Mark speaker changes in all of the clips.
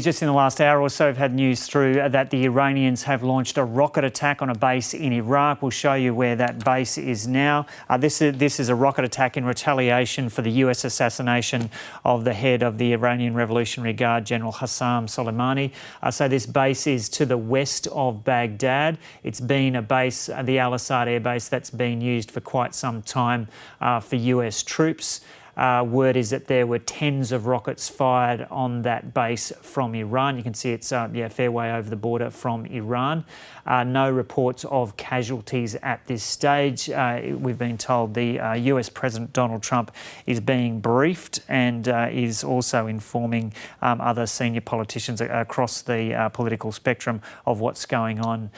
Speaker 1: Just in the last hour or so, we've had news through that the Iranians have launched a rocket attack on a base in Iraq. We'll show you where that base is now. This is a rocket attack in retaliation for the US assassination of the head of the Iranian Revolutionary Guard, General Iran Suleimani. So this base is to the west of Baghdad. It's been a base, the Al-Assad Air Base, that's been used for quite some time for US troops. Word is that there were tens of rockets fired on that base from Iran. You can see it's a fair way over the border from Iran. No reports of casualties at this stage. We've been told the US President Donald Trump is being briefed and is also informing other senior politicians across the political spectrum of what's going on.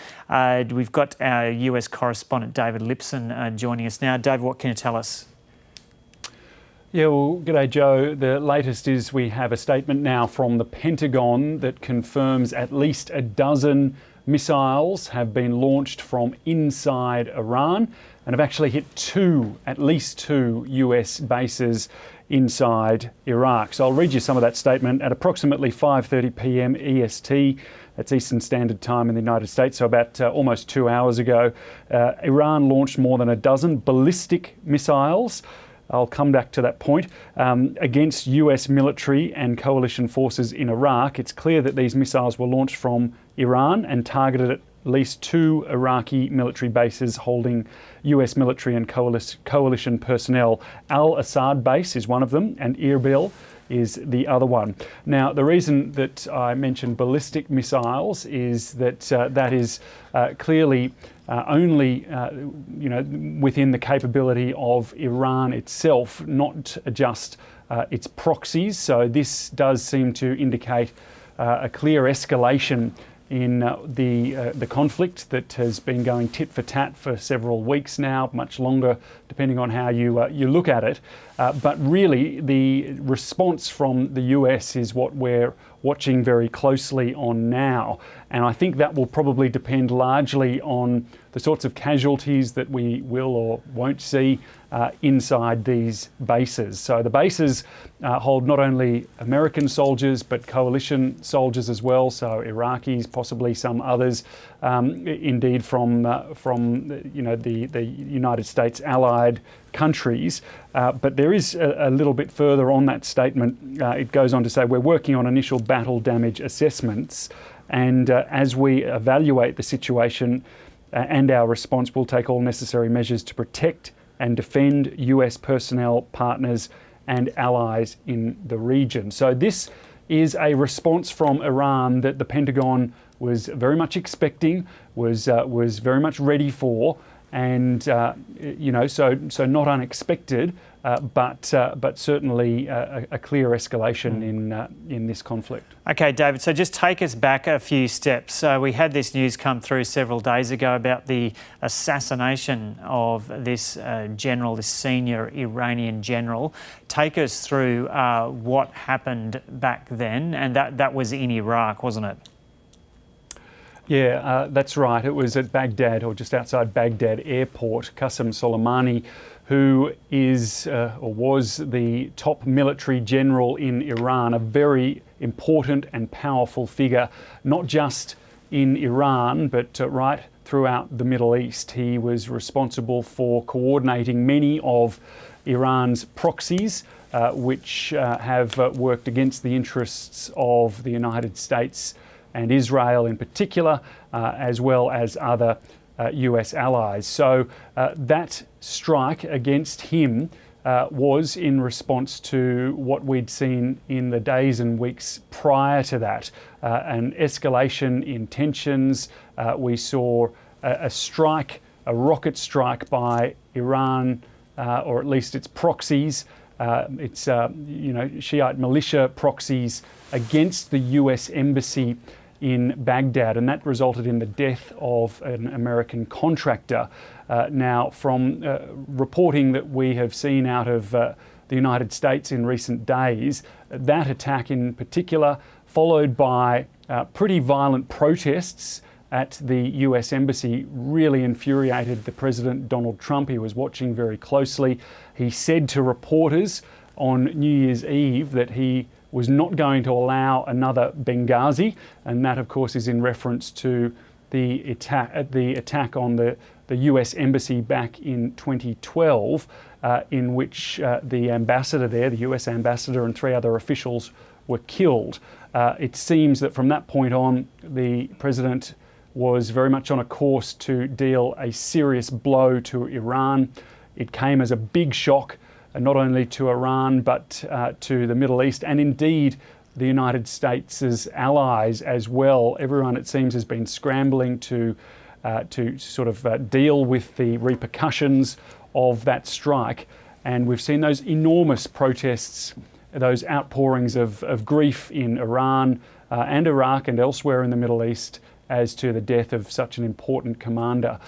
Speaker 1: We've got our US correspondent David Lipson joining us now. David, what can you tell us?
Speaker 2: Yeah, well, g'day Joe. The latest is we have a statement now from the Pentagon that confirms at least a dozen missiles have been launched from inside Iran and have actually hit at least two US bases inside Iraq. So I'll read you some of that statement. At approximately 5:30 p.m. EST, that's Eastern Standard Time in the United States, so about almost 2 hours ago, Iran launched more than a dozen ballistic missiles. I'll come back to that point, against US military and coalition forces in Iraq. It's clear that these missiles were launched from Iran and targeted at least two Iraqi military bases holding US military and coalition personnel. Al-Assad base is one of them, and Erbil is the other one. Now, the reason that I mentioned ballistic missiles is that that is clearly only within the capability of Iran itself, not just its proxies. So this does seem to indicate a clear escalation in the conflict that has been going tit for tat for several weeks now, much longer depending on how you look at it. But really the response from the US is what we're watching very closely on now. And I think that will probably depend largely on the sorts of casualties that we will or won't see inside these bases. So the bases hold not only American soldiers but coalition soldiers as well, so Iraqis, possibly some others, indeed from the United States allied countries. But there is a little bit further on that statement. It goes on to say, we're working on initial battle damage assessments, and as we evaluate the situation and our response, we'll take all necessary measures to protect and defend US personnel, partners and allies in the region. So this is a response from Iran that the Pentagon was very much expecting, was very much ready for, and so not unexpected, but certainly a clear escalation in this conflict.
Speaker 1: Okay, David, so just take us back a few steps. We had this news come through several days ago about the assassination of this general, this senior Iranian general. Take us through what happened back then, and that was in Iraq, wasn't it?
Speaker 2: Yeah, that's right. It was at Baghdad, or just outside Baghdad airport. Qasem Soleimani, who is or was the top military general in Iran, a very important and powerful figure, not just in Iran, but right throughout the Middle East. He was responsible for coordinating many of Iran's proxies, which have worked against the interests of the United States and Israel in particular, as well as other US allies. So that strike against him was in response to what we'd seen in the days and weeks prior to that, an escalation in tensions. We saw a rocket strike by Iran, or at least its proxies, its Shiite militia proxies against the US embassy in Baghdad, and that resulted in the death of an American contractor. Now, from reporting that we have seen out of the United States in recent days, that attack in particular, followed by pretty violent protests at the US embassy, really infuriated the President Donald Trump. He was watching very closely. He said to reporters on New Year's Eve that he was not going to allow another Benghazi, and that, of course, is in reference to the attack on the US embassy back in 2012, in which the ambassador there, the US ambassador, and 3 other officials were killed. It seems that from that point on, the president was very much on a course to deal a serious blow to Iran. It came as a big shock, not only to Iran, but to the Middle East, and indeed the United States' allies as well. Everyone, it seems, has been scrambling to sort of deal with the repercussions of that strike. And we've seen those enormous protests, those outpourings of grief in Iran and Iraq and elsewhere in the Middle East as to the death of such an important commander.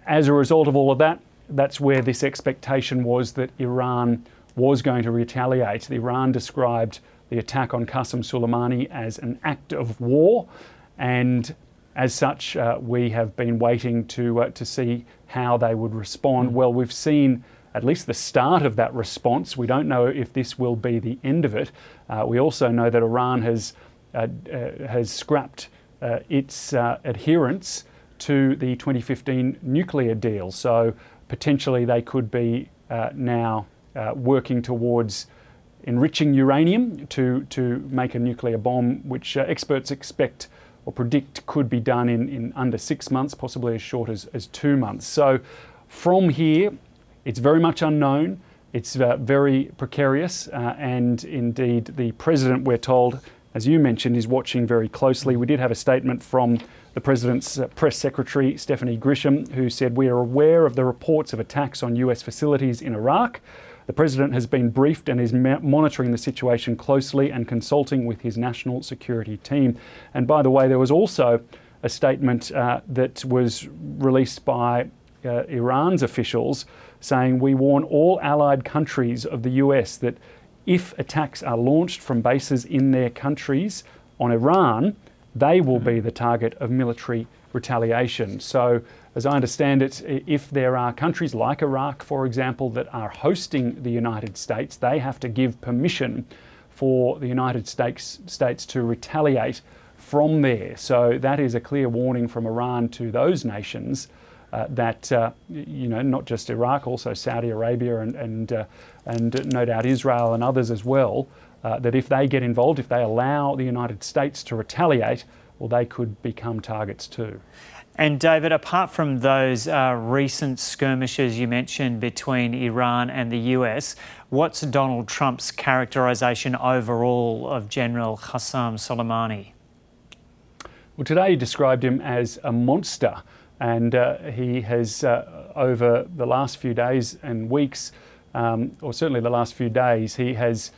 Speaker 2: As a result of all of that, that's where this expectation was that Iran was going to retaliate. Iran described the attack on Qasem Soleimani as an act of war, and as such, we have been waiting to see how they would respond. Well, we've seen at least the start of that response. We don't know if this will be the end of it. We also know that Iran has scrapped its adherence to the 2015 nuclear deal. So potentially they could be now working towards enriching uranium to make a nuclear bomb, which experts expect or predict could be done in under 6 months, possibly as short as 2 months. So from here, it's very much unknown. It's very precarious, and indeed the president, we're told, as you mentioned, is watching very closely. We did have a statement from the president's press secretary, Stephanie Grisham, who said, "We are aware of the reports of attacks on US facilities in Iraq. The president has been briefed and is monitoring the situation closely and consulting with his national security team." And by the way, there was also a statement that was released by Iran's officials saying, "We warn all allied countries of the US that if attacks are launched from bases in their countries on Iran, they will be the target of military retaliation." So, as I understand it, if there are countries like Iraq, for example, that are hosting the United States, they have to give permission for the United States to retaliate from there. So that is a clear warning from Iran to those nations that not just Iraq, also Saudi Arabia and no doubt Israel and others as well, that if they get involved, if they allow the United States to retaliate, well, they could become targets too.
Speaker 1: And David, apart from those recent skirmishes you mentioned between Iran and the US, what's Donald Trump's characterisation overall of General Qasem Soleimani?
Speaker 2: Well, today he described him as a monster. And he has, over the last few days and weeks, or certainly the last few days, he has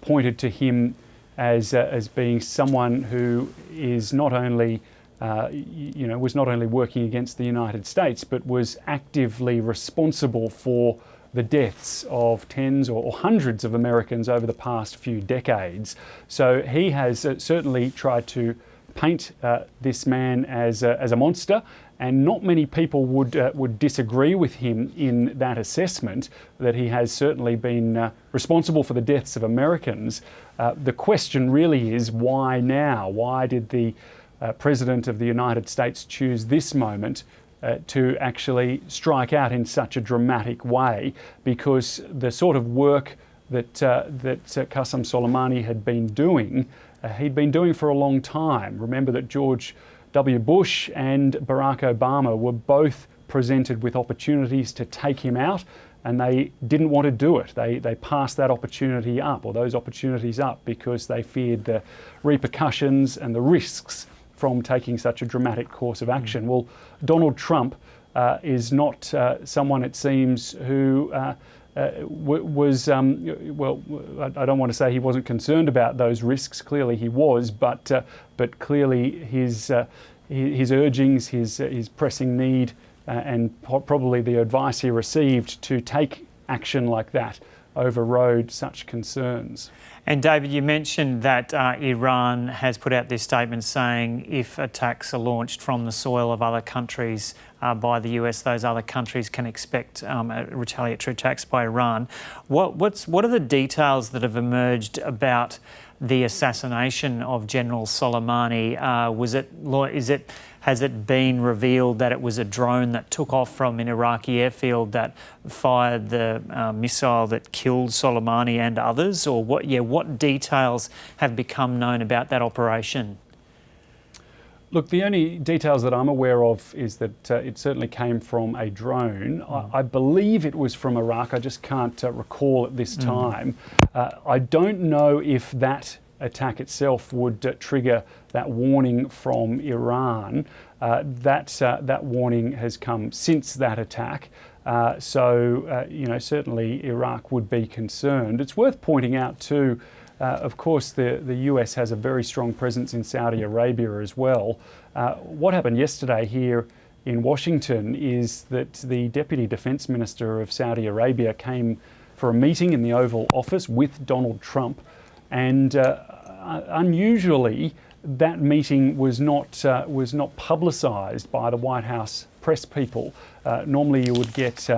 Speaker 2: pointed to him as being someone who is not only, was not only working against the United States, but was actively responsible for the deaths of tens or hundreds of Americans over the past few decades. So he has certainly tried to paint this man as a monster. And not many people would disagree with him in that assessment, that he has certainly been responsible for the deaths of Americans. The question really is, why now? Why did the President of the United States choose this moment to actually strike out in such a dramatic way? Because the sort of work that Qasem Soleimani had been doing, he'd been doing for a long time. Remember that George W. Bush and Barack Obama were both presented with opportunities to take him out, and they didn't want to do it. They passed that opportunity up, or those opportunities up, because they feared the repercussions and the risks from taking such a dramatic course of action. Well, Donald Trump is not someone, it seems, who was, I don't want to say he wasn't concerned about those risks. Clearly he was, but clearly his urgings, his pressing need, and probably the advice he received to take action like that overrode such concerns.
Speaker 1: And David, you mentioned that Iran has put out this statement saying if attacks are launched from the soil of other countries by the US, those other countries can expect retaliatory attacks by Iran. What are the details that have emerged about the assassination of General Soleimani. Has it been revealed that it was a drone that took off from an Iraqi airfield that fired the missile that killed Soleimani and others? Or what details have become known about that operation?
Speaker 2: Look, the only details that I'm aware of is that it certainly came from a drone. I believe it was from Iraq. I just can't recall at this time. I don't know if that attack itself would trigger that warning from Iran. That warning has come since that attack. Certainly Iraq would be concerned. It's worth pointing out too, of course, the US has a very strong presence in Saudi Arabia as well. What happened yesterday here in Washington is that the Deputy Defence Minister of Saudi Arabia came for a meeting in the Oval Office with Donald Trump, and unusually, that meeting was not publicised by the White House press people. Normally, you would get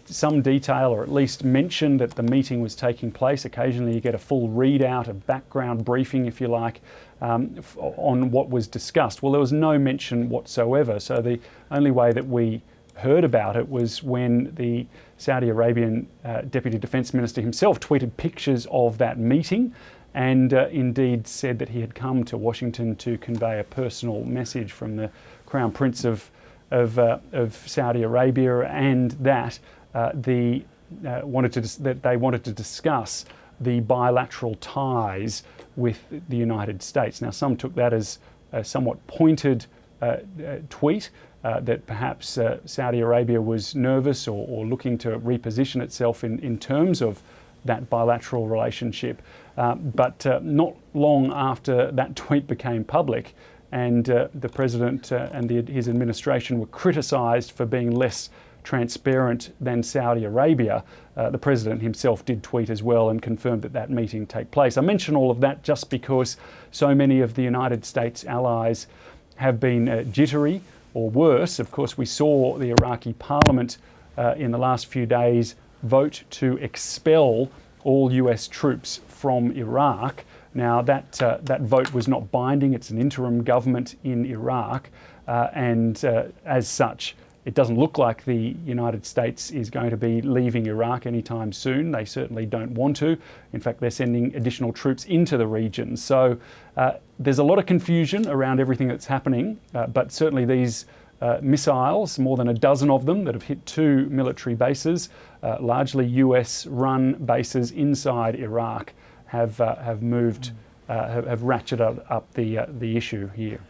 Speaker 2: some detail, or at least mention that the meeting was taking place. Occasionally you get a full readout, a background briefing, if you like, on what was discussed. Well, there was no mention whatsoever. So the only way that we heard about it was when the Saudi Arabian Deputy Defence Minister himself tweeted pictures of that meeting, and indeed said that he had come to Washington to convey a personal message from the Crown Prince of Saudi Arabia, and that they wanted to discuss the bilateral ties with the United States. Now, some took that as a somewhat pointed tweet, that perhaps Saudi Arabia was nervous or looking to reposition itself in terms of that bilateral relationship. But not long after that tweet became public, and the President and his administration were criticised for being less transparent than Saudi Arabia, the President himself did tweet as well and confirmed that meeting take place. I mention all of that just because so many of the United States allies have been jittery, or worse. Of course, we saw the Iraqi parliament in the last few days vote to expel all US troops from Iraq. Now, that vote was not binding. It's an interim government in Iraq, and as such, it doesn't look like the United States is going to be leaving Iraq anytime soon. They certainly don't want to. In fact, they're sending additional troops into the region. So there's a lot of confusion around everything that's happening, but certainly these missiles, more than a dozen of them that have hit 2 military bases, largely US-run bases inside Iraq, have ratcheted up the issue here.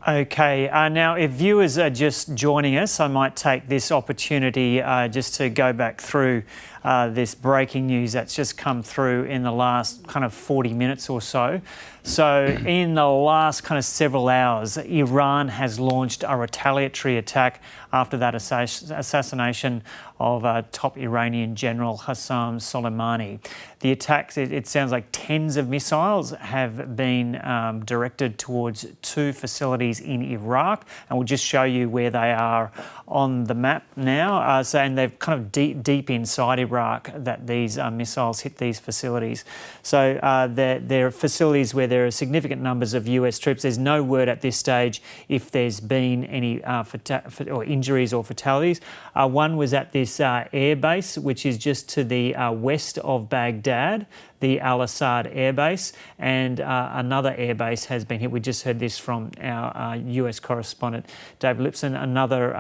Speaker 1: Okay, now if viewers are just joining us, I might take this opportunity just to go back through this breaking news that's just come through in the last kind of 40 minutes or so. So in the last kind of several hours, Iran has launched a retaliatory attack after that assassination of top Iranian General Soleimani. The attacks, it sounds like tens of missiles have been directed towards 2 facilities in Iraq, and we'll just show you where they are on the map now. And they're kind of deep inside Iraq that these missiles hit these facilities. So there are facilities where there are significant numbers of US troops. There's no word at this stage if there's been any or injuries or fatalities. One was at this air base, which is just to the west of Baghdad, the Al-Assad air base, and another air base has been hit. We just heard this from our US correspondent, David Lipson. Another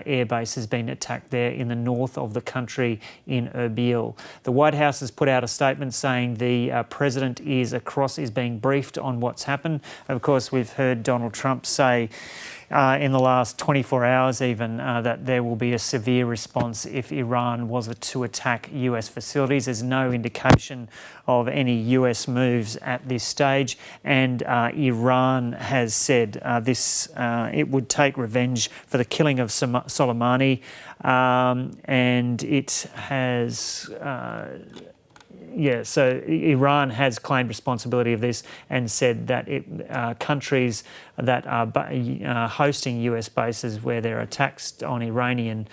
Speaker 1: air base has been attacked there in the north of the country in Erbil. The White House has put out a statement saying the president is being briefed on what's happened. Of course, we've heard Donald Trump say in the last 24 hours even that there will be a severe response if Iran was to attack US facilities. There's no indication of any US moves at this stage, and Iran has said it would take revenge for the killing of Soleimani, and it has Yeah, so Iran has claimed responsibility of this and said that countries that are hosting US bases where there are attacks on Iranian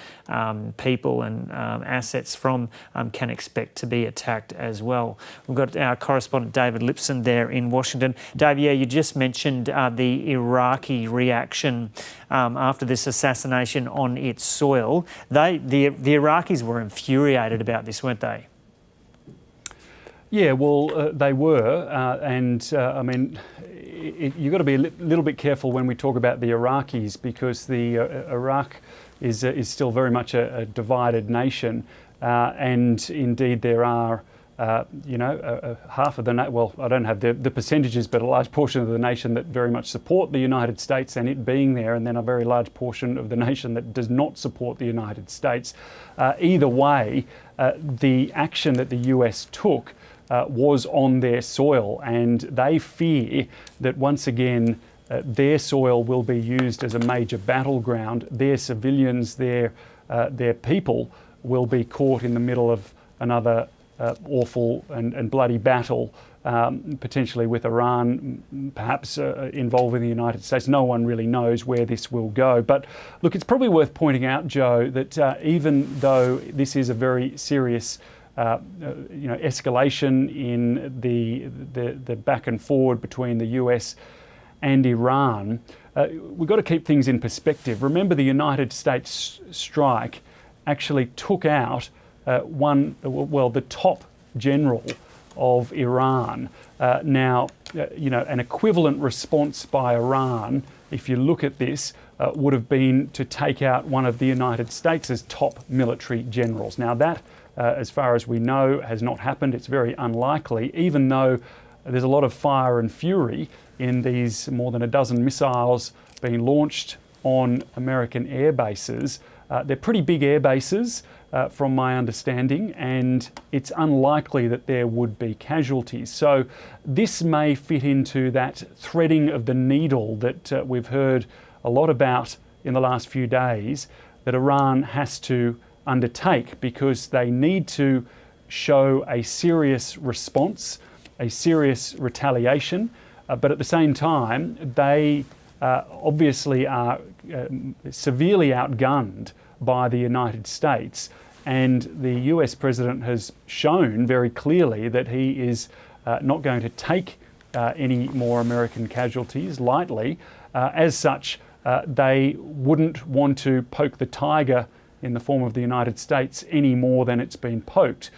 Speaker 1: people and assets from can expect to be attacked as well. We've got our correspondent David Lipson there in Washington. Dave, yeah, you just mentioned the Iraqi reaction after this assassination on its soil. The Iraqis were infuriated about this, weren't they?
Speaker 2: Yeah, well, they were, I mean, you've got to be a little bit careful when we talk about the Iraqis, because the Iraq is still very much a divided nation, and indeed there are, half of the well, I don't have the percentages, but a large portion of the nation that very much support the United States and it being there, and then a very large portion of the nation that does not support the United States. Either way, the action that the US took was on their soil, and they fear that once again their soil will be used as a major battleground. Their civilians, their people will be caught in the middle of another awful and bloody battle, potentially with Iran, perhaps involving the United States. No one really knows where this will go. But look, it's probably worth pointing out, Joe, that even though this is a very serious escalation in the back and forward between the US and Iran, we've got to keep things in perspective. Remember, the United States strike actually took out the top general of Iran. Now, an equivalent response by Iran, if you look at this, would have been to take out one of the United States' top military generals. Now that, as far as we know, has not happened. It's very unlikely, even though there's a lot of fire and fury in these more than a dozen missiles being launched on American air bases. They're pretty big air bases, from my understanding, and it's unlikely that there would be casualties. So this may fit into that threading of the needle that we've heard a lot about in the last few days, that Iran has to undertake, because they need to show a serious response, a serious retaliation, but at the same time they obviously are severely outgunned by the United States, and the US president has shown very clearly that he is not going to take any more American casualties lightly. As such, they wouldn't want to poke the tiger in the form of the United States any more than it's been poked.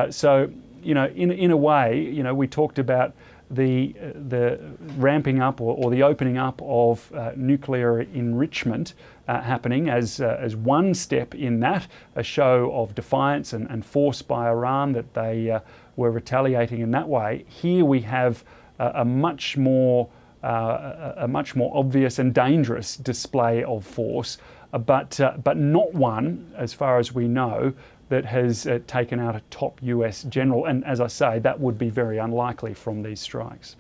Speaker 2: So, in a way, we talked about the ramping up or the opening up of nuclear enrichment happening as one step in that, a show of defiance and force by Iran that they were retaliating in that way. Here we have a much more obvious and dangerous display of force, but not one, as far as we know, that has taken out a top US general. And as I say, that would be very unlikely from these strikes.